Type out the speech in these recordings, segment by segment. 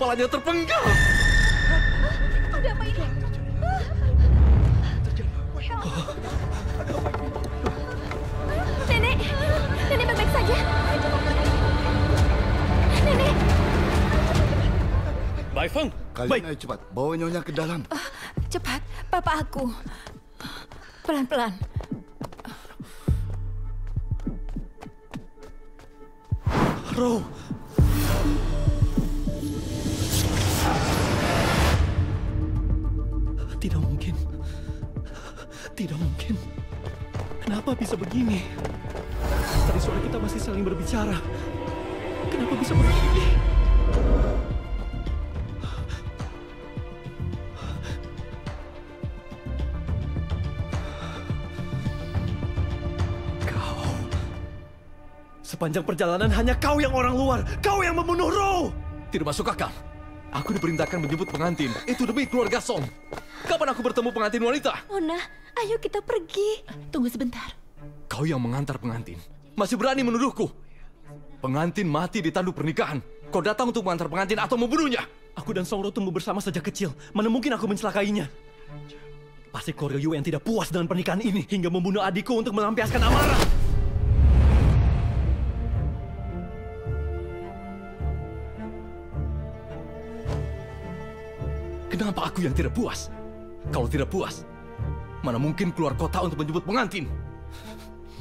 kepalanya terpenggal. Ada apa ini? Nenek, Nenek baik-baik saja. Nenek. Bai Feng, Kalian ayo cepat, bawa nyonya ke dalam. Cepat, papa aku. Pelan-pelan. Ro. Tidak mungkin. Tidak mungkin. Kenapa bisa begini? Tadi sore kita masih saling berbicara. Kenapa bisa begini? Kau. Sepanjang perjalanan hanya kau yang orang luar. Kau yang membunuh Ro. Tidak masuk akal. Aku diperintahkan menjemput pengantin. Itu demi keluarga Song. Kapan aku bertemu pengantin wanita? Nona, ayo kita pergi. Tunggu sebentar. Kau yang mengantar pengantin. Masih berani menuduhku? Pengantin mati di tanduk pernikahan. Kau datang untuk mengantar pengantin atau membunuhnya? Aku dan Song Ro tumbuh bersama sejak kecil. Mana mungkin aku mencelakainya? Pasti keluarga Yu yang tidak puas dengan pernikahan ini hingga membunuh adikku untuk melampiaskan amarah. Kenapa aku yang tidak puas? Kalau tidak puas, mana mungkin keluar kota untuk menjemput pengantin?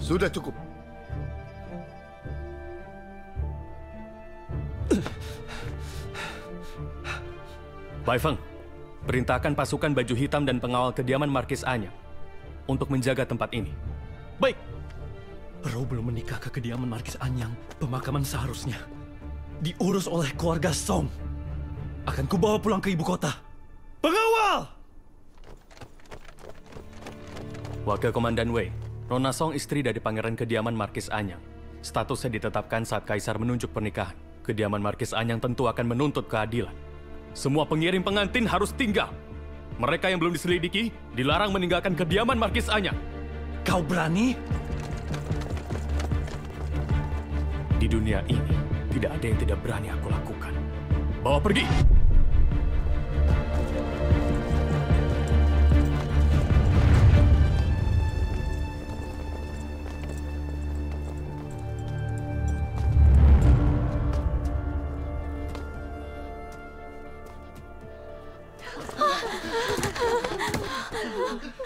Sudah cukup. Bai Feng, perintahkan pasukan baju hitam dan pengawal kediaman Markis Anyang untuk menjaga tempat ini. Baik. Ro belum menikah ke kediaman Markis Anyang. Pemakaman seharusnya diurus oleh keluarga Song. Akan kubawa pulang ke ibu kota. Pengawal! Wakil Komandan Wei, Nona Song istri dari Pangeran Kediaman Markis Anyang. Statusnya ditetapkan saat Kaisar menunjuk pernikahan. Kediaman Markis Anyang tentu akan menuntut keadilan. Semua pengirim pengantin harus tinggal. Mereka yang belum diselidiki dilarang meninggalkan kediaman Markis Anyang. Kau berani? Di dunia ini, tidak ada yang tidak berani aku lakukan. Bawa pergi!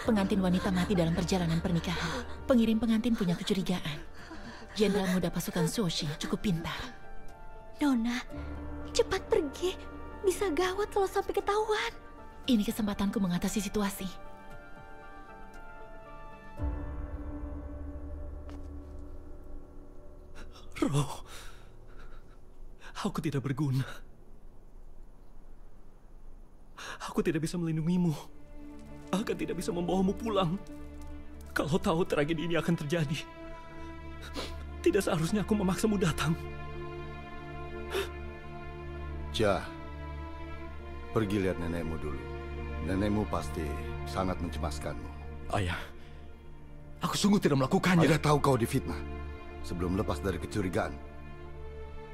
Pengantin wanita mati dalam perjalanan pernikahan. Pengirim pengantin punya kecurigaan. Jenderal muda pasukan Soshi cukup pintar. Nona, cepat pergi. Bisa gawat kalau sampai ketahuan. Ini kesempatanku mengatasi situasi. Ro, aku tidak berguna. Aku tidak bisa melindungimu. Akan tidak bisa membawamu pulang. Kalau tahu tragedi ini akan terjadi, tidak seharusnya aku memaksamu datang. Jah, pergi lihat nenekmu dulu. Nenekmu pasti sangat mencemaskanmu. Ayah, aku sungguh tidak melakukannya. Ayah tahu kau difitnah. Sebelum lepas dari kecurigaan,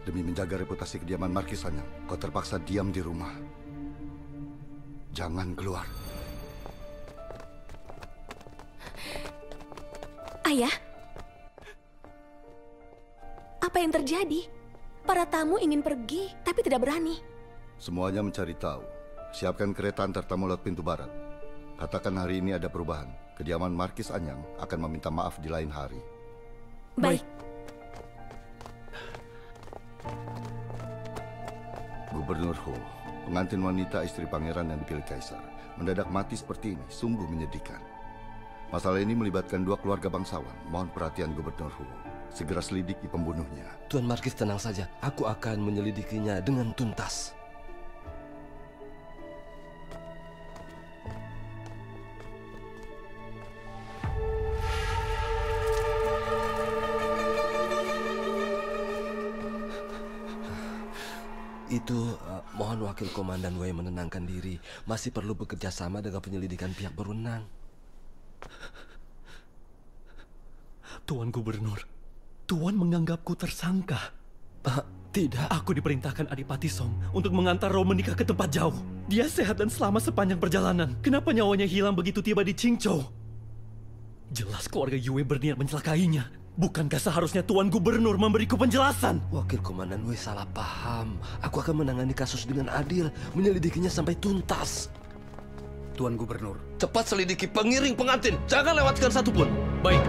demi menjaga reputasi kediaman Markis Anyang, kau terpaksa diam di rumah. Jangan keluar. Ayah, apa yang terjadi? Para tamu ingin pergi, tapi tidak berani. Semuanya mencari tahu. Siapkan kereta antar tamu lewat pintu barat. Katakan hari ini ada perubahan. Kediaman Markis Anyang akan meminta maaf di lain hari. Baik. Gubernur Ho, pengantin wanita istri pangeran yang dipilih kaisar, mendadak mati seperti ini, sungguh menyedihkan. Masalah ini melibatkan dua keluarga bangsawan. Mohon perhatian Gubernur Hu. Segera selidiki pembunuhnya. Tuan Markis tenang saja. Aku akan menyelidikinya dengan tuntas. Itu, mohon Wakil Komandan Wei menenangkan diri. Masih perlu bekerja sama dengan penyelidikan pihak berwenang. Tuan Gubernur, Tuan menganggapku tersangka. Tidak. Aku diperintahkan Adipati Song untuk mengantar Ro menikah ke tempat jauh. Dia sehat dan selamat sepanjang perjalanan. Kenapa nyawanya hilang begitu tiba di Qingzhou? Jelas keluarga Yue berniat mencelakainya. Bukankah seharusnya Tuan Gubernur memberiku penjelasan? Wakil Komandan Wei salah paham. Aku akan menangani kasus dengan adil, menyelidikinya sampai tuntas. Tuan Gubernur. Cepat selidiki pengiring pengantin. Jangan lewatkan satupun. Baik.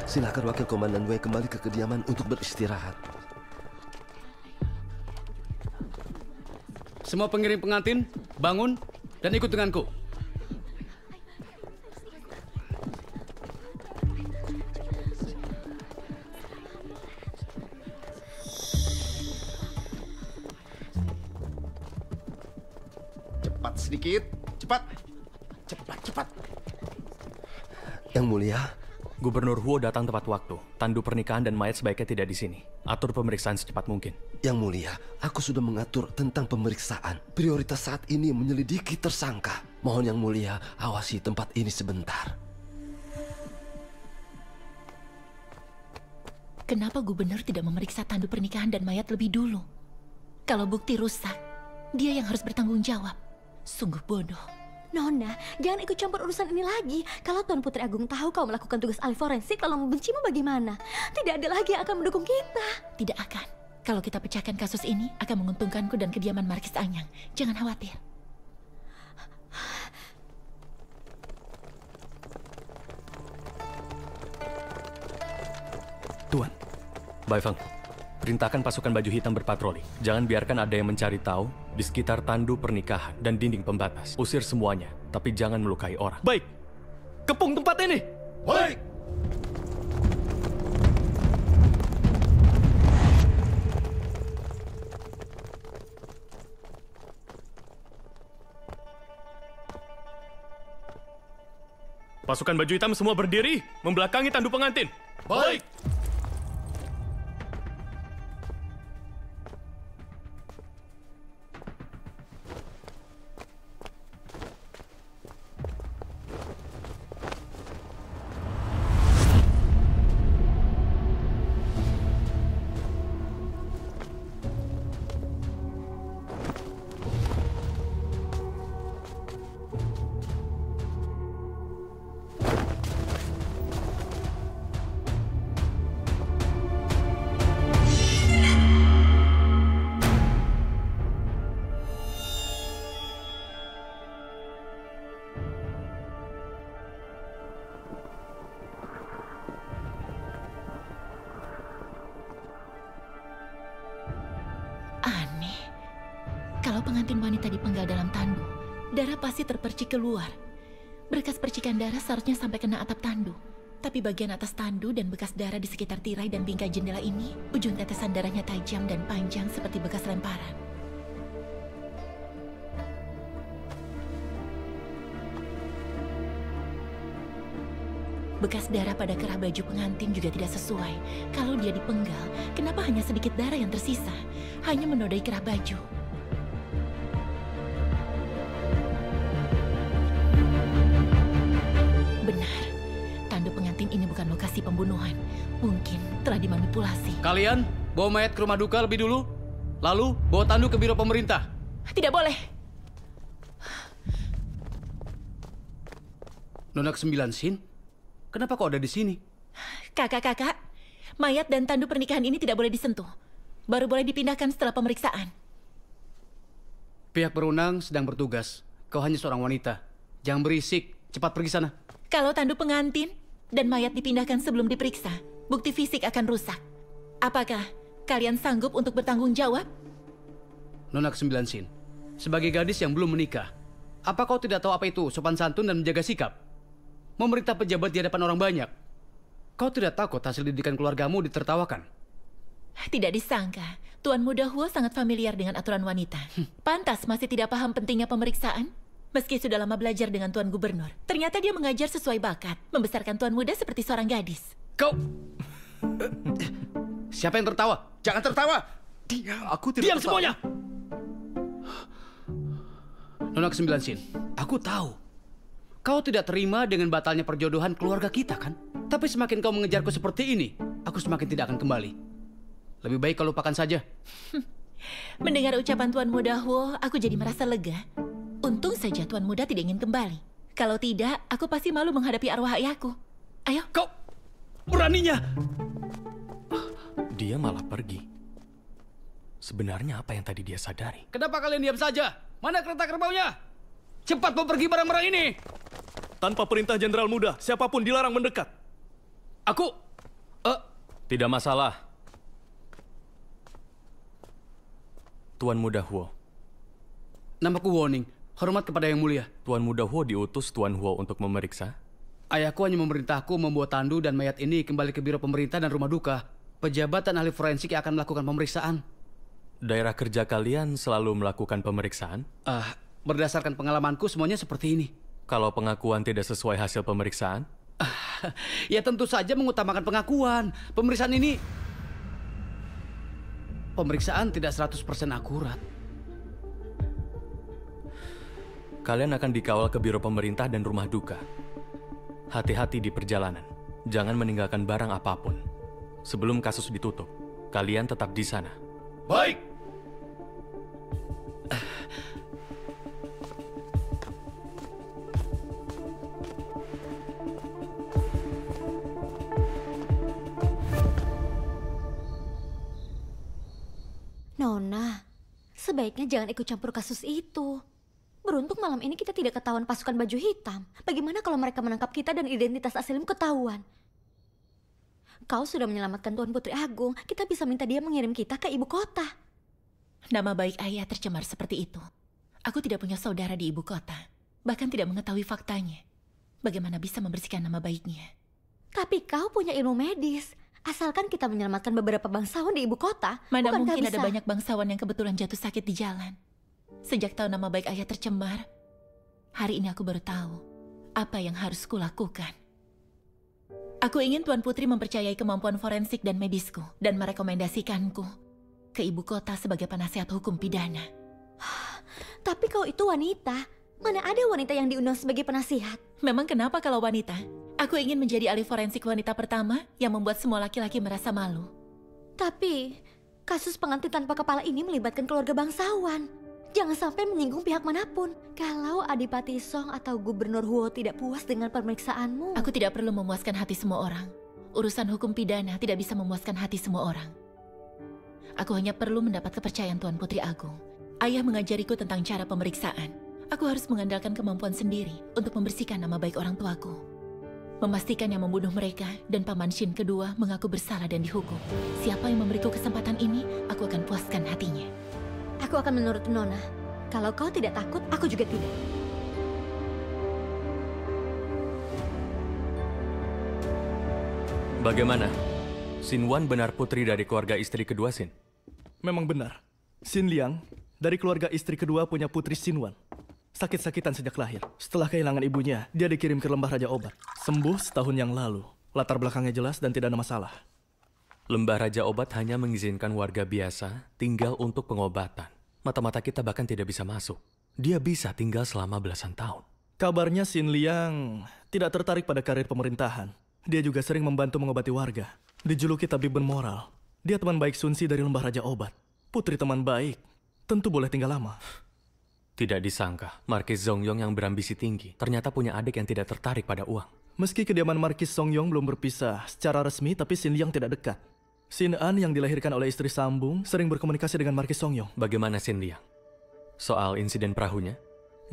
Silakan Wakil Komandan Wei kembali ke kediaman untuk beristirahat. Semua pengiring pengantin, bangun dan ikut denganku. Cepat sedikit, cepat. Cepat. Yang mulia, Gubernur Huo datang tepat waktu. Tandu pernikahan dan mayat sebaiknya tidak di sini. Atur pemeriksaan secepat mungkin. Yang mulia, aku sudah mengatur tentang pemeriksaan. Prioritas saat ini menyelidiki tersangka. Mohon Yang Mulia, awasi tempat ini sebentar. Kenapa gubernur tidak memeriksa tandu pernikahan dan mayat lebih dulu? Kalau bukti rusak, dia yang harus bertanggung jawab. Sungguh bodoh. Nona, jangan ikut campur urusan ini lagi. Kalau Tuan Putri Agung tahu kau melakukan tugas ahli forensik lalu membencimu bagaimana? Tidak ada lagi yang akan mendukung kita. Tidak akan. Kalau kita pecahkan kasus ini, akan menguntungkanku dan kediaman Markis Anyang. Jangan khawatir. Tuan. Bai Feng, perintahkan pasukan baju hitam berpatroli. Jangan biarkan ada yang mencari tahu di sekitar tandu pernikahan dan dinding pembatas. Usir semuanya, tapi jangan melukai orang. Baik. Kepung tempat ini. Baik. Pasukan baju hitam semua berdiri, membelakangi tandu pengantin. Baik. Kalau pengantin wanita dipenggal dalam tandu, darah pasti terpercik keluar. Berkas percikan darah seharusnya sampai kena atap tandu. Tapi bagian atas tandu dan bekas darah di sekitar tirai dan bingkai jendela ini, ujung tetesan darahnya tajam dan panjang seperti bekas lemparan. Bekas darah pada kerah baju pengantin juga tidak sesuai. Kalau dia dipenggal, kenapa hanya sedikit darah yang tersisa? Hanya menodai kerah baju. Benar, tandu pengantin ini bukan lokasi pembunuhan. Mungkin telah dimanipulasi. Kalian bawa mayat ke rumah duka lebih dulu, lalu bawa tandu ke biro pemerintah. Tidak boleh. Nona ke-9 Sin, kenapa kau ada di sini? Kakak-kakak, mayat dan tandu pernikahan ini tidak boleh disentuh. Baru boleh dipindahkan setelah pemeriksaan. Pihak berwenang sedang bertugas. Kau hanya seorang wanita. Jangan berisik, cepat pergi sana. Kalau tandu pengantin dan mayat dipindahkan sebelum diperiksa, bukti fisik akan rusak. Apakah kalian sanggup untuk bertanggung jawab? Nona ke-9 Sin, sebagai gadis yang belum menikah, apa kau tidak tahu apa itu sopan santun dan menjaga sikap? Memerintah pejabat di hadapan orang banyak. Kau tidak takut hasil didikan keluargamu ditertawakan? Tidak disangka, Tuan Muda Huo sangat familiar dengan aturan wanita. Pantas masih tidak paham pentingnya pemeriksaan. Meski sudah lama belajar dengan Tuan Gubernur, ternyata dia mengajar sesuai bakat, membesarkan Tuan Muda seperti seorang gadis. Kau... Siapa yang tertawa? Jangan tertawa. Aku tidak Diam tertawa. semuanya! Nona ke-9 Sin, aku tahu. Kau tidak terima dengan batalnya perjodohan keluarga kita, kan? Tapi semakin kau mengejarku seperti ini, aku semakin tidak akan kembali. Lebih baik kau lupakan saja. Mendengar ucapan Tuan Muda Huo, aku jadi merasa lega. Untung saja Tuan Muda tidak ingin kembali. Kalau tidak, aku pasti malu menghadapi arwah ayahku. Ayo. Kau beraninya! Dia malah pergi. Sebenarnya apa yang tadi dia sadari? Kenapa kalian diam saja? Mana kereta kerbaunya? Cepat mau pergi barang-barang ini! Tanpa perintah Jenderal Muda, siapapun dilarang mendekat. Aku... Tidak masalah. Tuan Muda Huo. Namaku Warning. Hormat kepada Yang Mulia. Tuan Muda Huo diutus Tuan Huo untuk memeriksa? Ayahku hanya memerintahku membuat tandu dan mayat ini kembali ke biro pemerintah dan rumah duka. Pejabat dan ahli forensik yang akan melakukan pemeriksaan. Daerah kerja kalian selalu melakukan pemeriksaan? Berdasarkan pengalamanku semuanya seperti ini. Kalau pengakuan tidak sesuai hasil pemeriksaan? Ya tentu saja mengutamakan pengakuan. Pemeriksaan tidak 100% akurat. Kalian akan dikawal ke biro pemerintah dan rumah duka. Hati-hati di perjalanan. Jangan meninggalkan barang apapun. Sebelum kasus ditutup, kalian tetap di sana. Baik! Nona, sebaiknya jangan ikut campur kasus itu. Beruntung malam ini kita tidak ketahuan pasukan baju hitam. Bagaimana kalau mereka menangkap kita dan identitas aslimu ketahuan? Kau sudah menyelamatkan Tuan Putri Agung. Kita bisa minta dia mengirim kita ke ibu kota. Nama baik ayah tercemar seperti itu. Aku tidak punya saudara di ibu kota. Bahkan tidak mengetahui faktanya. Bagaimana bisa membersihkan nama baiknya? Tapi kau punya ilmu medis. Asalkan kita menyelamatkan beberapa bangsawan di ibu kota. Mana bukankah mungkin bisa? ada banyak bangsawan yang kebetulan jatuh sakit di jalan. Sejak tahu nama baik ayah tercemar, hari ini aku baru tahu apa yang harus kulakukan. Aku ingin Tuan Putri mempercayai kemampuan forensik dan medisku dan merekomendasikanku ke ibu kota sebagai penasihat hukum pidana. Tapi kau itu wanita. Mana ada wanita yang diundang sebagai penasihat? Memang kenapa kalau wanita? Aku ingin menjadi ahli forensik wanita pertama yang membuat semua laki-laki merasa malu. Tapi kasus pengantin tanpa kepala ini melibatkan keluarga bangsawan. Jangan sampai menyinggung pihak manapun. Kalau Adipati Song atau Gubernur Huo tidak puas dengan pemeriksaanmu. Aku tidak perlu memuaskan hati semua orang. Urusan hukum pidana tidak bisa memuaskan hati semua orang. Aku hanya perlu mendapat kepercayaan Tuan Putri Agung. Ayah mengajariku tentang cara pemeriksaan. Aku harus mengandalkan kemampuan sendiri untuk membersihkan nama baik orang tuaku. Memastikan yang membunuh mereka dan Paman Shin kedua mengaku bersalah dan dihukum. Siapa yang memberiku kesempatan ini, aku akan puaskan hatinya. Aku akan menurut Nona. Kalau kau tidak takut, aku juga tidak. Bagaimana? Sin Wan benar putri dari keluarga istri kedua Sin? Memang benar. Sin Liang, dari keluarga istri kedua punya putri Sin Wan. Sakit-sakitan sejak lahir. Setelah kehilangan ibunya, dia dikirim ke Lembah Raja Obat. Sembuh setahun yang lalu. Latar belakangnya jelas dan tidak ada masalah. Lembah Raja Obat hanya mengizinkan warga biasa tinggal untuk pengobatan. Mata-mata kita bahkan tidak bisa masuk. Dia bisa tinggal selama belasan tahun. Kabarnya Sin Liang tidak tertarik pada karir pemerintahan. Dia juga sering membantu mengobati warga. Dijuluki tabib bermoral. Dia teman baik Sun Si dari Lembah Raja Obat. Putri teman baik, tentu boleh tinggal lama. Tidak disangka, Markis Zongyong yang berambisi tinggi ternyata punya adik yang tidak tertarik pada uang. Meski kediaman Markis Zongyong belum berpisah secara resmi, tapi Sin Liang tidak dekat. Sin An yang dilahirkan oleh istri sambung sering berkomunikasi dengan Markis Zongyong. Bagaimana Sin Liang? Soal insiden perahunya?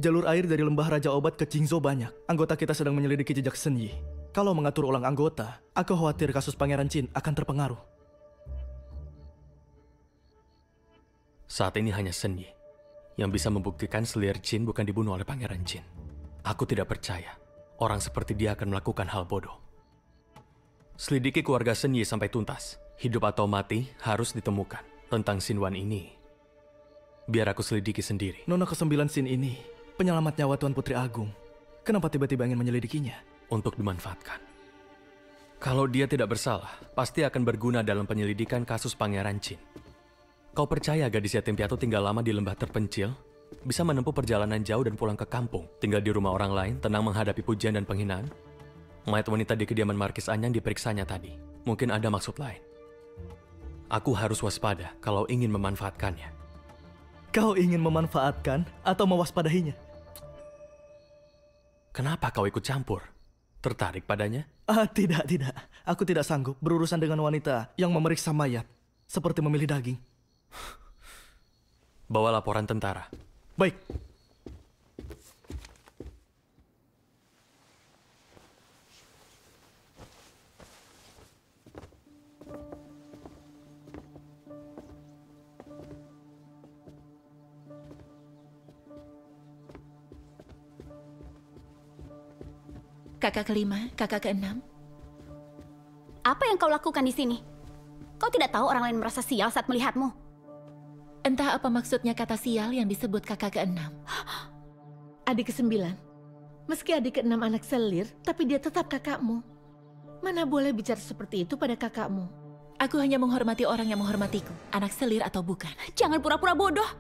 Jalur air dari Lembah Raja Obat ke Jingzhou banyak. Anggota kita sedang menyelidiki jejak Sen Yi. Kalau mengatur ulang anggota, aku khawatir kasus Pangeran Qin akan terpengaruh. Saat ini hanya Sen Yi yang bisa membuktikan selir Qin bukan dibunuh oleh Pangeran Qin. Aku tidak percaya orang seperti dia akan melakukan hal bodoh. Selidiki keluarga Sen Yi sampai tuntas. Hidup atau mati harus ditemukan. Tentang Sin Wan ini, biar aku selidiki sendiri. Nona ke-9 Sin ini penyelamat nyawa Tuan Putri Agung. Kenapa tiba-tiba ingin menyelidikinya? Untuk dimanfaatkan. Kalau dia tidak bersalah, pasti akan berguna dalam penyelidikan kasus Pangeran Qin. Kau percaya gadis yatim piatu tinggal lama di lembah terpencil? Bisa menempuh perjalanan jauh dan pulang ke kampung? Tinggal di rumah orang lain, tenang menghadapi pujian dan penghinaan? Mayat wanita di kediaman Markis Anyang diperiksanya tadi. Mungkin ada maksud lain. Aku harus waspada kalau ingin memanfaatkannya. Kau ingin memanfaatkan atau mewaspadainya? Kenapa kau ikut campur? Tertarik padanya? Tidak. Aku tidak sanggup berurusan dengan wanita yang memeriksa mayat, seperti memilih daging. Bawa laporan tentara. Baik. Kakak kelima, kakak keenam. Apa yang kau lakukan di sini? Kau tidak tahu orang lain merasa sial saat melihatmu? Entah apa maksudnya kata sial yang disebut kakak keenam. Adik kesembilan. Meski adik keenam anak selir, tapi dia tetap kakakmu. Mana boleh bicara seperti itu pada kakakmu? Aku hanya menghormati orang yang menghormatiku, anak selir atau bukan. Jangan pura-pura bodoh.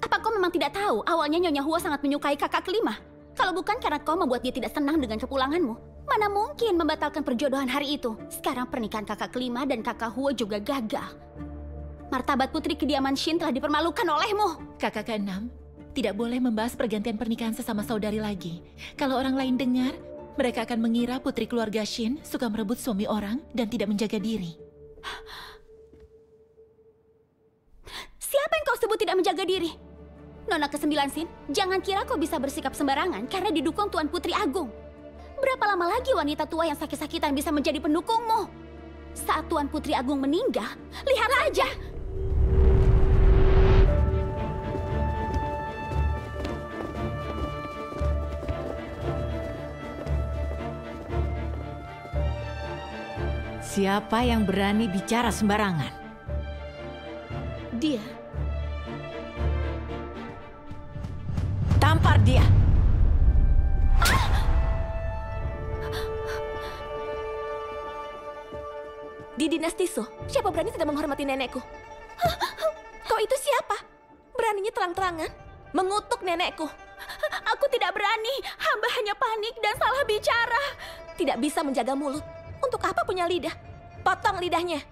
Apa kau memang tidak tahu awalnya Nyonya Hua sangat menyukai kakak kelima? Kalau bukan karena kau membuat dia tidak senang dengan kepulanganmu, mana mungkin membatalkan perjodohan hari itu. Sekarang pernikahan kakak kelima dan kakak Hua juga gagal. Martabat putri kediaman Shin telah dipermalukan olehmu. Kakak keenam, tidak boleh membahas pergantian pernikahan sesama saudari lagi. Kalau orang lain dengar, mereka akan mengira putri keluarga Shin suka merebut suami orang dan tidak menjaga diri. Siapa yang kau sebut tidak menjaga diri? Nona ke-9 Shin, jangan kira kau bisa bersikap sembarangan karena didukung Tuan Putri Agung. Berapa lama lagi wanita tua yang sakit-sakitan bisa menjadi pendukungmu? Saat Tuan Putri Agung meninggal, lihat aja. Siapa yang berani bicara sembarangan? Dia. Tampar dia! Di dinasti Su, siapa berani tidak menghormati nenekku? Kau itu siapa? Beraninya terang-terangan mengutuk nenekku. Aku tidak berani, hamba hanya panik dan salah bicara. Tidak bisa menjaga mulut. Untuk apa punya lidah? Potong lidahnya.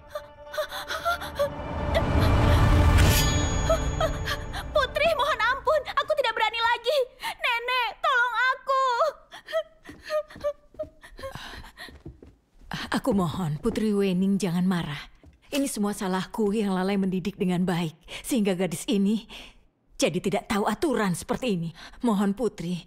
Putri, mohon ampun. Aku tidak berani lagi. Nenek, tolong aku. Aku mohon, Putri Wening jangan marah. Ini semua salahku yang lalai mendidik dengan baik. Sehingga gadis ini jadi tidak tahu aturan seperti ini. Mohon Putri,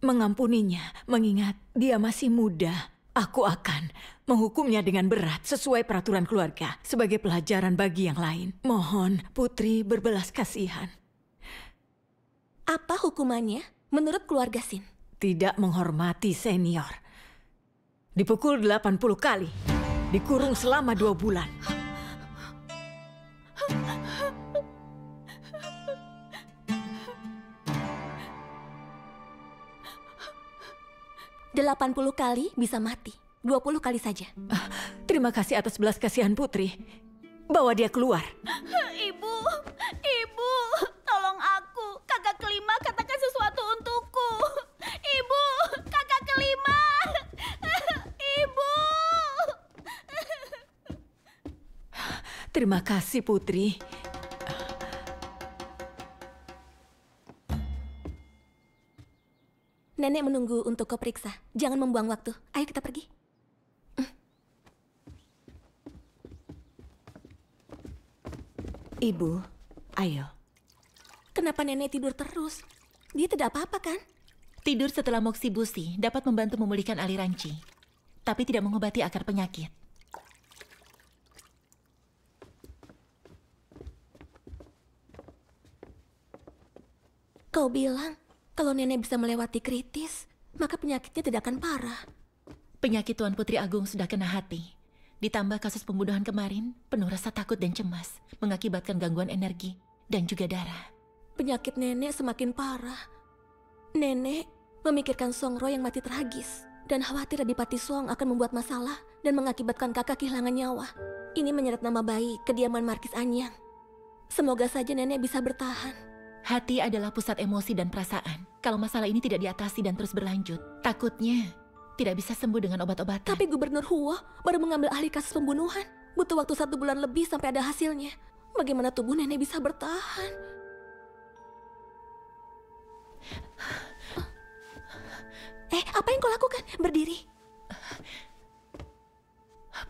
mengampuninya. Mengingat dia masih muda. Aku akan menghukumnya dengan berat sesuai peraturan keluarga. Sebagai pelajaran bagi yang lain. Mohon Putri berbelas kasihan. Apa hukumannya menurut keluarga Shin? Tidak menghormati senior. Dipukul 80 kali. Dikurung selama 2 bulan. $80 kali bisa mati. 20 kali saja. Terima kasih atas belas kasihan Putri. Bawa dia keluar. Ibu, tolong aku. Kakak kelima katakan sesuatu untukku. Ibu, kakak kelima. Ibu. Terima kasih Putri. Nenek menunggu untuk kau periksa. Jangan membuang waktu. Ayo kita pergi. Ibu, ayo. Kenapa nenek tidur terus? Dia tidak apa-apa kan? Tidur setelah moksibusi dapat membantu memulihkan aliran qi, tapi tidak mengobati akar penyakit. Kau bilang kalau nenek bisa melewati kritis, maka penyakitnya tidak akan parah. Penyakit Tuan Putri Agung sudah kena hati. Ditambah kasus pembunuhan kemarin, penuh rasa takut dan cemas, mengakibatkan gangguan energi dan juga darah. Penyakit nenek semakin parah. Nenek memikirkan Songro yang mati tragis dan khawatir Adipati Song akan membuat masalah dan mengakibatkan kakak kehilangan nyawa. Ini menyeret nama baik kediaman Markis Anyang. Semoga saja nenek bisa bertahan. Hati adalah pusat emosi dan perasaan. Kalau masalah ini tidak diatasi dan terus berlanjut, takutnya tidak bisa sembuh dengan obat-obatan. Tapi Gubernur Huo baru mengambil alih kasus pembunuhan. Butuh waktu 1 bulan lebih sampai ada hasilnya. Bagaimana tubuh nenek bisa bertahan? Apa yang kau lakukan? Berdiri.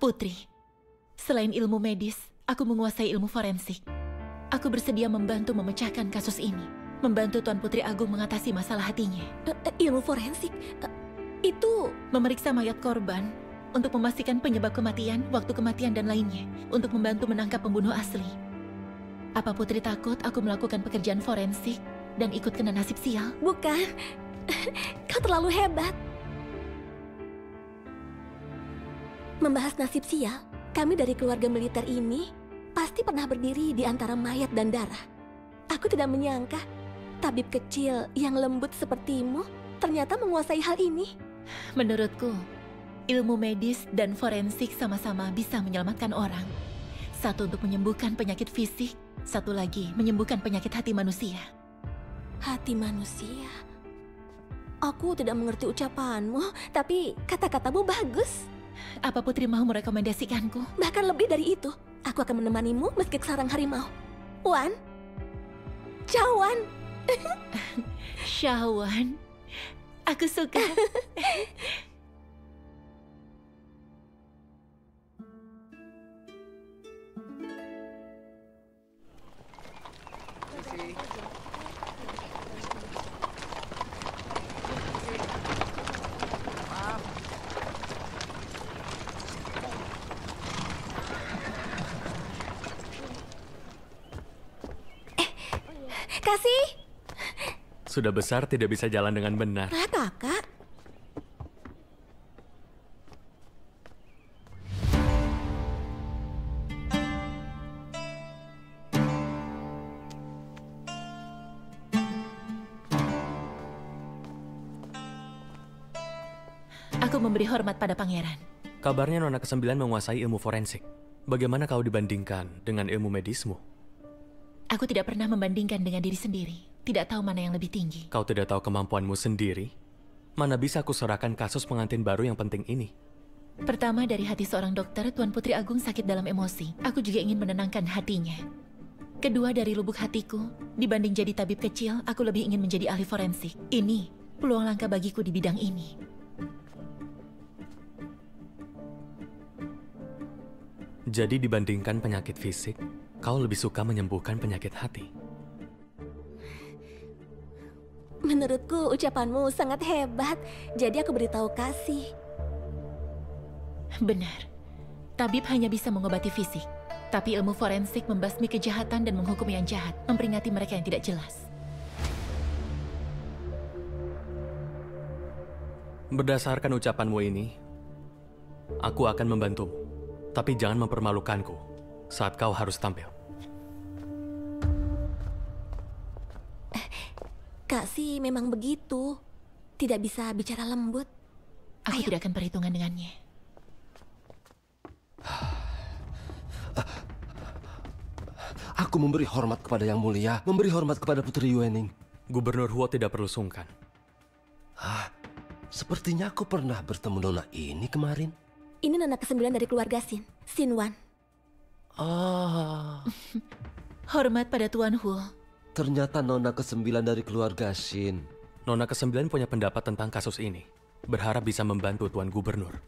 Putri, selain ilmu medis, aku menguasai ilmu forensik. Aku bersedia membantu memecahkan kasus ini. Membantu Tuan Putri Agung mengatasi masalah hatinya. Ilmu forensik? Itu... Memeriksa mayat korban untuk memastikan penyebab kematian, waktu kematian, dan lainnya. Untuk membantu menangkap pembunuh asli. Apa Putri takut aku melakukan pekerjaan forensik dan ikut kena nasib sial? Bukan. Kau terlalu hebat. Membahas nasib sial, kami dari keluarga militer ini pasti pernah berdiri di antara mayat dan darah. Aku tidak menyangka tabib kecil yang lembut sepertimu ternyata menguasai hal ini. Menurutku, ilmu medis dan forensik sama-sama bisa menyelamatkan orang. Satu untuk menyembuhkan penyakit fisik, satu lagi menyembuhkan penyakit hati manusia. Hati manusia? Aku tidak mengerti ucapanmu, tapi kata-katamu bagus. Apa Putri mau merekomendasikanku? Bahkan lebih dari itu, aku akan menemanimu meski ke sarang harimau. Wan, Cawan. Syawan, aku suka. Kasih. Sudah besar tidak bisa jalan dengan benar. Kakak. Aku memberi hormat pada pangeran. Kabarnya Nona ke-9 menguasai ilmu forensik. Bagaimana kau dibandingkan dengan ilmu medismu? Aku tidak pernah membandingkan dengan diri sendiri. Tidak tahu mana yang lebih tinggi. Kau tidak tahu kemampuanmu sendiri? Mana bisa aku serahkan kasus pengantin baru yang penting ini? Pertama, dari hati seorang dokter, Tuan Putri Agung sakit dalam emosi. Aku juga ingin menenangkan hatinya. Kedua, dari lubuk hatiku, dibanding jadi tabib kecil, aku lebih ingin menjadi ahli forensik. Ini peluang langka bagiku di bidang ini. Jadi dibandingkan penyakit fisik, kau lebih suka menyembuhkan penyakit hati. Menurutku ucapanmu sangat hebat. Jadi aku beritahu Kasih. Benar. Tabib hanya bisa mengobati fisik. Tapi ilmu forensik membasmi kejahatan dan menghukum yang jahat. Memperingati mereka yang tidak jelas. Berdasarkan ucapanmu ini, aku akan membantumu. Tapi jangan mempermalukanku saat kau harus tampil. Kasih memang begitu. Tidak bisa bicara lembut. Aku tidak akan perhitungan dengannya. Aku memberi hormat kepada Yang Mulia, memberi hormat kepada Putri Yuening. Gubernur Huo tidak perlu sungkan. Sepertinya aku pernah bertemu Nona ini kemarin. Ini Nona ke-9 dari keluarga Sin, Sinwan. Hormat pada Tuan Huo. Ternyata Nona ke-9 dari keluarga Sin. Nona ke-9 punya pendapat tentang kasus ini. Berharap bisa membantu Tuan Gubernur.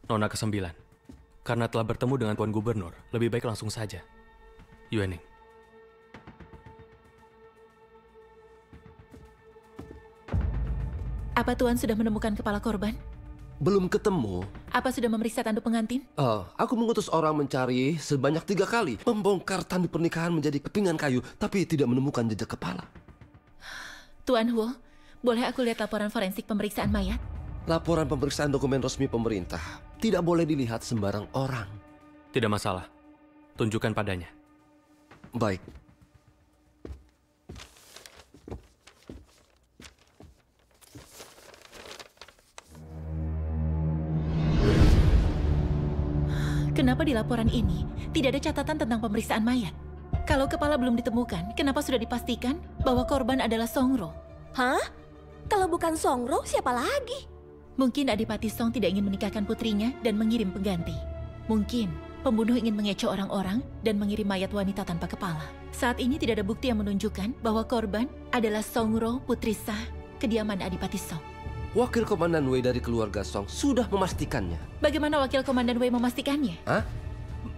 Nona ke-9, karena telah bertemu dengan Tuan Gubernur, lebih baik langsung saja. Yuening. Apa Tuan sudah menemukan kepala korban? Belum ketemu. Apa sudah memeriksa tanduk pengantin? Aku mengutus orang mencari sebanyak 3 kali. Membongkar tanduk pernikahan menjadi kepingan kayu, tapi tidak menemukan jejak kepala. Tuan Huo, boleh aku lihat laporan forensik pemeriksaan mayat? Laporan pemeriksaan dokumen resmi pemerintah tidak boleh dilihat sembarang orang. Tidak masalah. Tunjukkan padanya. Baik. Kenapa di laporan ini tidak ada catatan tentang pemeriksaan mayat? Kalau kepala belum ditemukan, kenapa sudah dipastikan bahwa korban adalah Songro? Hah? Kalau bukan Songro, siapa lagi? Mungkin Adipati Song tidak ingin menikahkan putrinya dan mengirim pengganti. Mungkin pembunuh ingin mengecoh orang-orang dan mengirim mayat wanita tanpa kepala. Saat ini tidak ada bukti yang menunjukkan bahwa korban adalah Songro, putri sah, kediaman Adipati Song. Wakil Komandan Wei dari keluarga Song sudah memastikannya. Bagaimana Wakil Komandan Wei memastikannya? Hah?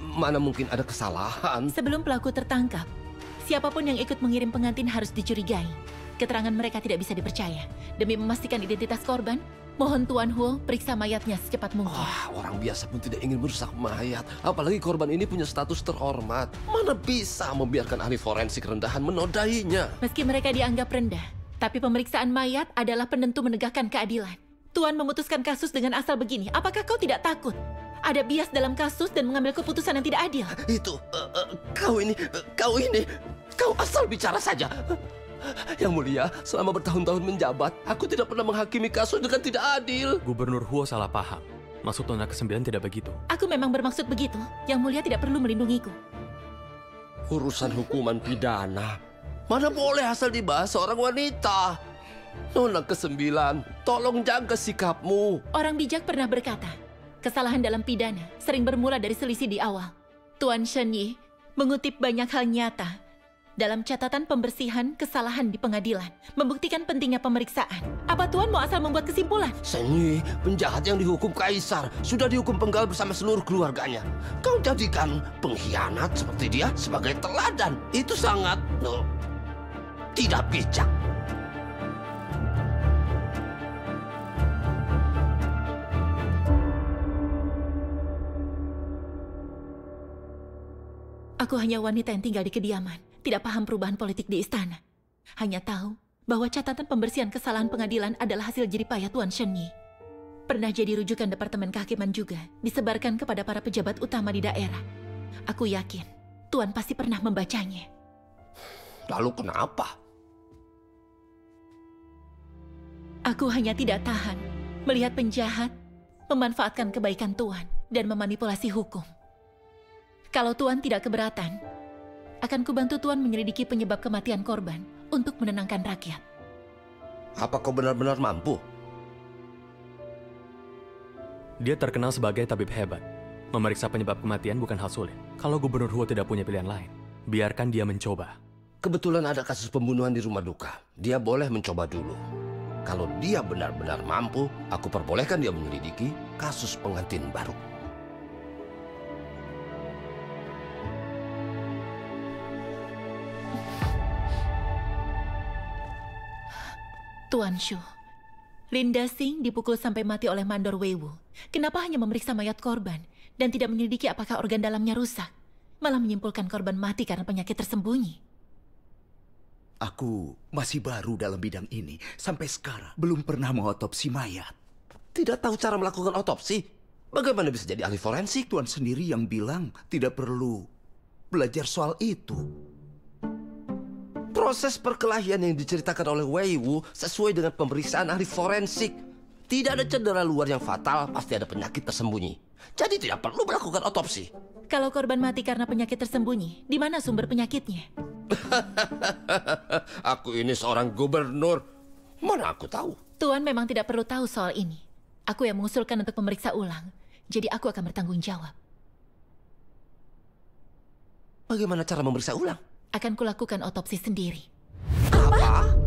Mana mungkin ada kesalahan? Sebelum pelaku tertangkap, siapapun yang ikut mengirim pengantin harus dicurigai. Keterangan mereka tidak bisa dipercaya. Demi memastikan identitas korban, mohon Tuan Huo periksa mayatnya secepat mungkin. Orang biasa pun tidak ingin merusak mayat. Apalagi korban ini punya status terhormat. Mana bisa membiarkan ahli forensik rendahan menodainya? Meski mereka dianggap rendah, tapi pemeriksaan mayat adalah penentu menegakkan keadilan. Tuan memutuskan kasus dengan asal begini. Apakah kau tidak takut? Ada bias dalam kasus dan mengambil keputusan yang tidak adil. Itu, kau asal bicara saja. Yang mulia, selama bertahun-tahun menjabat, aku tidak pernah menghakimi kasus dengan tidak adil. Gubernur Huo salah paham. Maksud Nona ke-9 tidak begitu. Aku memang bermaksud begitu. Yang mulia tidak perlu melindungiku. Urusan hukuman pidana, mana boleh asal dibahas seorang wanita. Nona ke-9, tolong jaga sikapmu. Orang bijak pernah berkata, kesalahan dalam pidana sering bermula dari selisih di awal. Tuan Shen Yi mengutip banyak hal nyata dalam catatan pembersihan kesalahan di pengadilan, membuktikan pentingnya pemeriksaan. Apa Tuan mau asal membuat kesimpulan? Shen Yi, penjahat yang dihukum kaisar, sudah dihukum penggal bersama seluruh keluarganya. Kau jadikan pengkhianat seperti dia sebagai teladan. Itu sangat tidak bijak. Aku hanya wanita yang tinggal di kediaman, tidak paham perubahan politik di istana. Hanya tahu bahwa catatan pembersihan kesalahan pengadilan adalah hasil jeripayah Tuan Shen Yi. Pernah jadi rujukan Departemen Kehakiman juga, disebarkan kepada para pejabat utama di daerah. Aku yakin Tuan pasti pernah membacanya. Lalu kenapa? Aku hanya tidak tahan melihat penjahat memanfaatkan kebaikan Tuan dan memanipulasi hukum. Kalau Tuan tidak keberatan, akan kubantu Tuan menyelidiki penyebab kematian korban untuk menenangkan rakyat. Apa kau benar-benar mampu? Dia terkenal sebagai tabib hebat. Memeriksa penyebab kematian bukan hal sulit. Kalau Gubernur Huo tidak punya pilihan lain, biarkan dia mencoba. Kebetulan ada kasus pembunuhan di rumah duka. Dia boleh mencoba dulu. Kalau dia benar-benar mampu, aku perbolehkan dia menyelidiki kasus pengantin baru. Tuan Shu, Linda Singh dipukul sampai mati oleh Mandor Weiwu. Kenapa hanya memeriksa mayat korban dan tidak menyelidiki apakah organ dalamnya rusak? Malah menyimpulkan korban mati karena penyakit tersembunyi. Aku masih baru dalam bidang ini. Sampai sekarang belum pernah mengotopsi mayat. Tidak tahu cara melakukan otopsi? Bagaimana bisa jadi ahli forensik? Tuan sendiri yang bilang tidak perlu belajar soal itu. Proses perkelahian yang diceritakan oleh Wei Wu sesuai dengan pemeriksaan ahli forensik. Tidak ada cedera luar yang fatal, pasti ada penyakit tersembunyi. Jadi tidak perlu melakukan otopsi. Kalau korban mati karena penyakit tersembunyi, di mana sumber penyakitnya? Aku ini seorang gubernur. Mana aku tahu? Tuan memang tidak perlu tahu soal ini. Aku yang mengusulkan untuk memeriksa ulang. Jadi aku akan bertanggung jawab. Bagaimana cara memeriksa ulang? Akan kulakukan otopsi sendiri. Apa?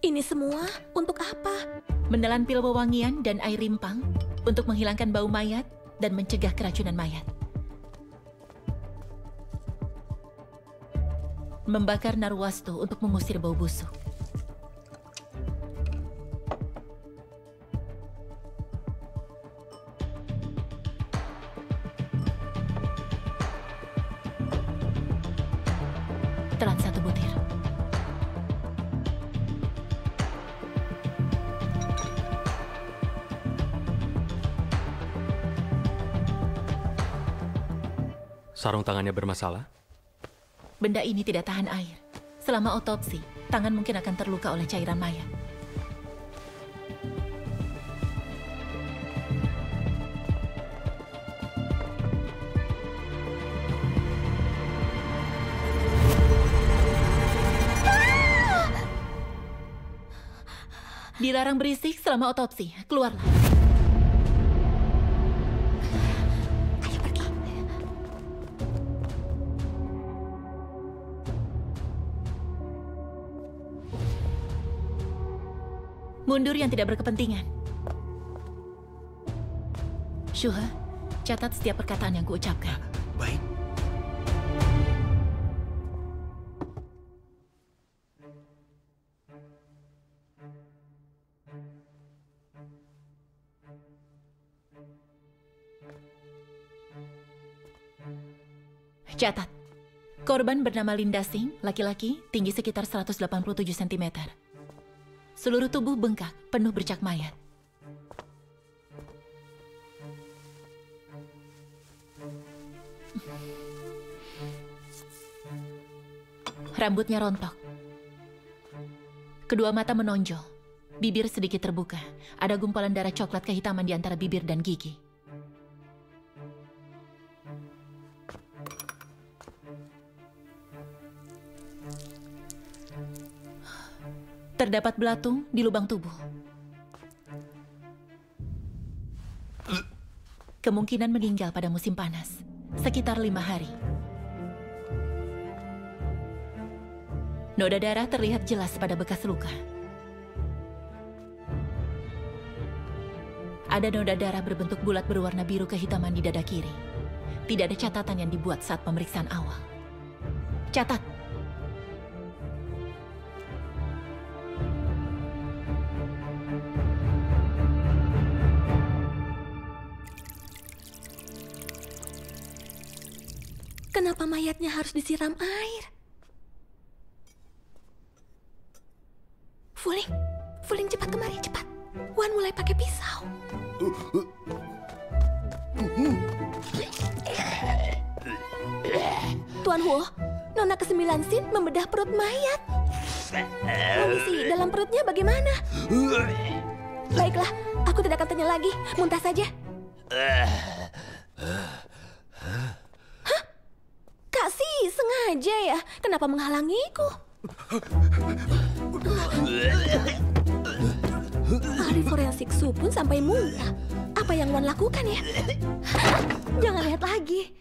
Ini semua untuk apa? Menelan pil wewangian dan air rimpang untuk menghilangkan bau mayat dan mencegah keracunan mayat. Membakar narwastu untuk mengusir bau busuk. Telan 1 butir. Sarung tangannya bermasalah? Benda ini tidak tahan air. Selama otopsi, tangan mungkin akan terluka oleh cairan mayat. Dilarang berisik selama otopsi. Keluarlah. Ayo pergi. Mundur yang tidak berkepentingan. Shuha, catat setiap perkataan yang kuucapkan. Baik. Catat. Korban bernama Linda Singh, laki-laki, tinggi sekitar 187 cm. Seluruh tubuh bengkak, penuh bercak mayat. Rambutnya rontok. Kedua mata menonjol. Bibir sedikit terbuka. Ada gumpalan darah coklat kehitaman di antara bibir dan gigi. Terdapat belatung di lubang tubuh. Kemungkinan meninggal pada musim panas, sekitar 5 hari. Noda darah terlihat jelas pada bekas luka. Ada noda darah berbentuk bulat berwarna biru kehitaman di dada kiri. Tidak ada catatan yang dibuat saat pemeriksaan awal. Catat. Kenapa mayatnya harus disiram air? Fuling cepat kemari, cepat. Wan mulai pakai pisau. Tuan Huo, Nona ke-9 Sin membedah perut mayat. Kondisi dalam perutnya bagaimana? Baiklah, aku tidak akan tanya lagi. Muntah saja. Kak Si, sengaja ya? Kenapa menghalangiku? Ahli forensik Su pun sampai muntah. Apa yang Wan lakukan ya? Jangan lihat lagi.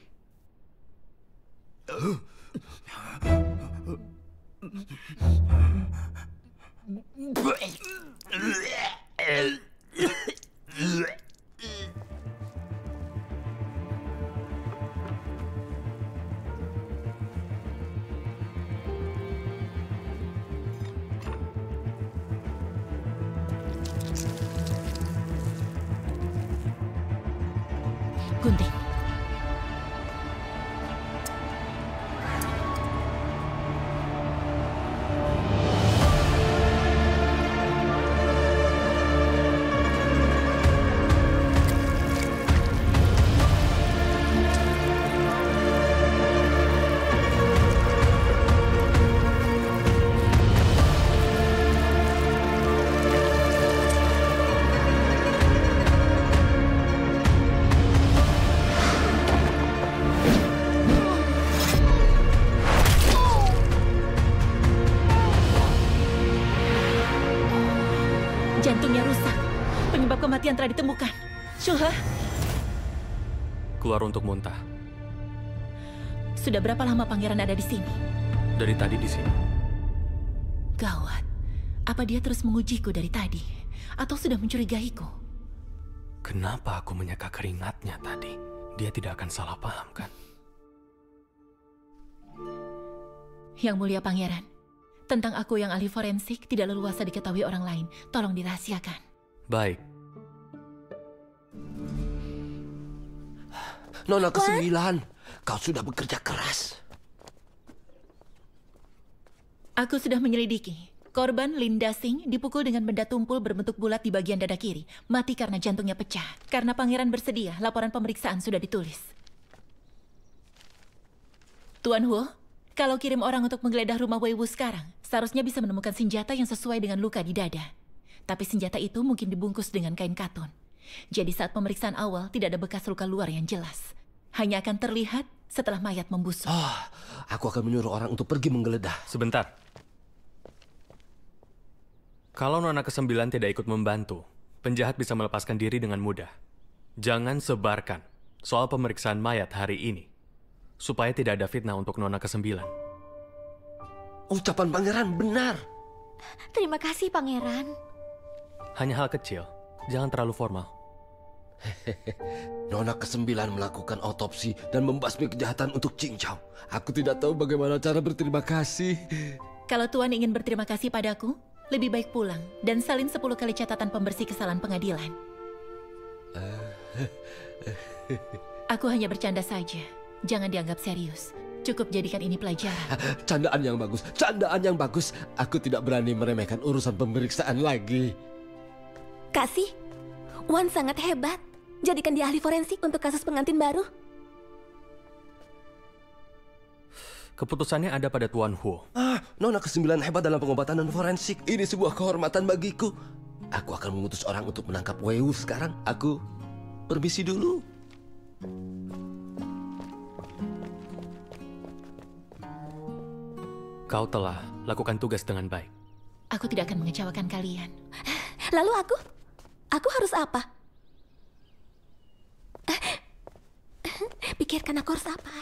Gunting. Jantungnya rusak. Penyebab kematian telah ditemukan. Shuha, Keluar untuk muntah. sudah berapa lama pangeran ada di sini? Dari tadi di sini. Gawat. Apa dia terus mengujiku dari tadi? Atau sudah mencurigaiku? Kenapa aku menyeka keringatnya tadi? Dia tidak akan salah paham, kan? Yang mulia pangeran, tentang aku yang ahli forensik tidak leluasa diketahui orang lain. Tolong dirahasiakan. Baik. Nona ke-9, kau sudah bekerja keras. Aku sudah menyelidiki. Korban Linda Singh dipukul dengan benda tumpul berbentuk bulat di bagian dada kiri. Mati karena jantungnya pecah. Karena pangeran bersedia, laporan pemeriksaan sudah ditulis. Tuan Huo, Kalau kirim orang untuk menggeledah rumah Wei Wu sekarang, seharusnya bisa menemukan senjata yang sesuai dengan luka di dada. Tapi senjata itu mungkin dibungkus dengan kain katun. Jadi saat pemeriksaan awal tidak ada bekas luka luar yang jelas. Hanya akan terlihat setelah mayat membusuk. Aku akan menyuruh orang untuk pergi menggeledah. Sebentar. Kalau Nona ke-9 tidak ikut membantu, penjahat bisa melepaskan diri dengan mudah. Jangan sebarkan soal pemeriksaan mayat hari ini, supaya tidak ada fitnah untuk Nona ke-9. Ucapan pangeran benar. Terima kasih, Pangeran. Hanya hal kecil, jangan terlalu formal. Nona ke-9 melakukan otopsi dan membasmi kejahatan untuk Qingzhou. Aku tidak tahu bagaimana cara berterima kasih. Kalau Tuan ingin berterima kasih padaku, lebih baik pulang dan salin 10 kali catatan pembersih kesalahan pengadilan. Aku hanya bercanda saja. Jangan dianggap serius. Cukup jadikan ini pelajaran. Candaan yang bagus, candaan yang bagus. Aku tidak berani meremehkan urusan pemeriksaan lagi. Kasih, Wan sangat hebat. Jadikan dia ahli forensik untuk kasus pengantin baru. Keputusannya ada pada Tuan Huo. Nona ke-9 hebat dalam pengobatan dan forensik. Ini sebuah kehormatan bagiku. Aku akan mengutus orang untuk menangkap Wei Wu sekarang. Aku permisi dulu. Kau telah lakukan tugas dengan baik. Aku tidak akan mengecewakan kalian. Lalu aku harus apa? Pikirkan aku harus apa?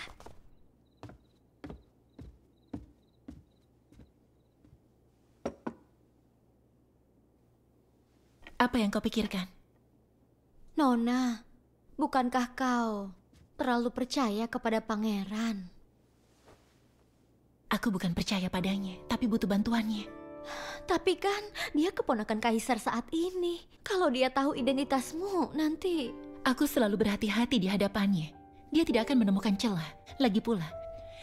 Apa yang kau pikirkan? Nona, bukankah kau terlalu percaya kepada pangeran? Aku bukan percaya padanya, tapi butuh bantuannya. Tapi kan dia keponakan kaisar saat ini. Kalau dia tahu identitasmu, nanti... Aku selalu berhati-hati di hadapannya. Dia tidak akan menemukan celah. Lagi pula,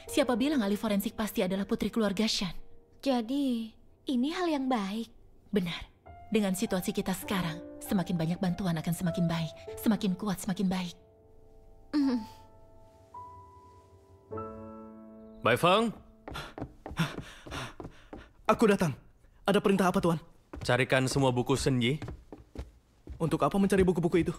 siapa bilang ahli forensik pasti adalah putri keluarga Shan? Jadi, ini hal yang baik. Benar. Dengan situasi kita sekarang, semakin banyak bantuan akan semakin baik. Semakin kuat, semakin baik. Bai Feng. Aku datang. Ada perintah apa, Tuan? Carikan semua buku Shen Yi. Untuk apa mencari buku-buku itu?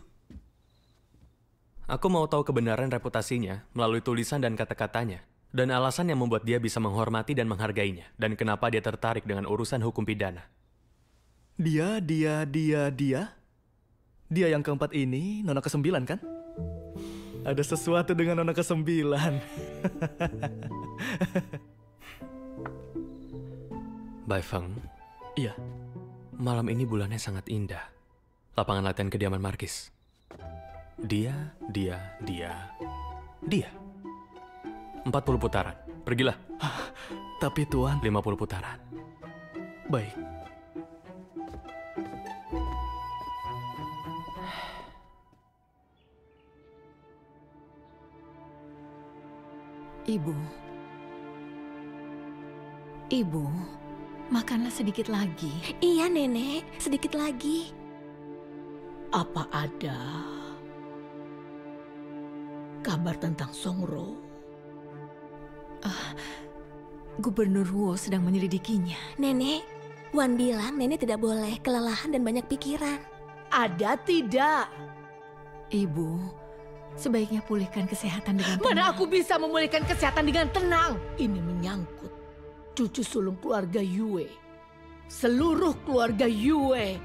Aku mau tahu kebenaran reputasinya melalui tulisan dan kata-katanya. Dan alasan yang membuat dia bisa menghormati dan menghargainya. Dan kenapa dia tertarik dengan urusan hukum pidana. Dia yang keempat ini, Nona ke-9 kan? Ada sesuatu dengan Nona ke-9. Bai Feng. Iya. Malam ini bulannya sangat indah. Lapangan latihan kediaman Markis. Dia. 40 putaran. Pergilah. Tapi Tuan... 50 putaran. Baik. Ibu, makanlah sedikit lagi. Iya, Nenek. Sedikit lagi. Apa ada kabar tentang Songro? Gubernur Huo sedang menyelidikinya. Nenek, Wan bilang Nenek tidak boleh kelelahan dan banyak pikiran. Ada tidak? Ibu, sebaiknya pulihkan kesehatan dengan tenang. Mana aku bisa memulihkan kesehatan dengan tenang? Ini menyangkut cucu sulung keluarga Yue. Seluruh keluarga Yue.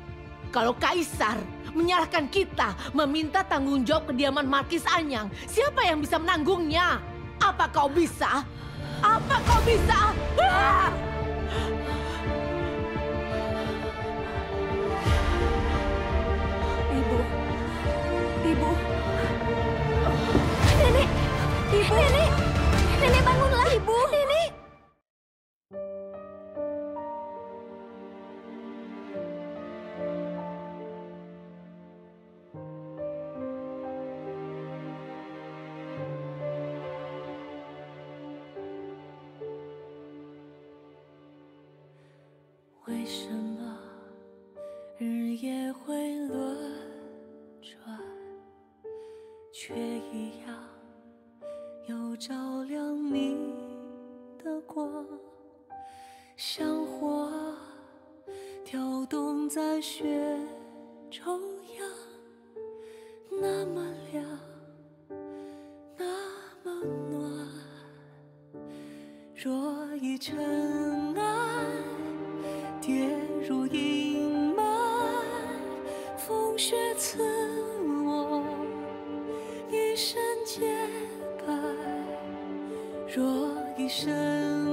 Kalau Kaisar menyalahkan kita, meminta tanggung jawab kediaman Markis Anyang, siapa yang bisa menanggungnya? Apa kau bisa? Apa kau bisa? Ibu. Nenek. Ibu. Nenek bangunlah, Ibu. Nenek. 在雪中央，那么亮，那么暖。若已尘埃跌入阴霾，风雪刺我一身洁白。若已深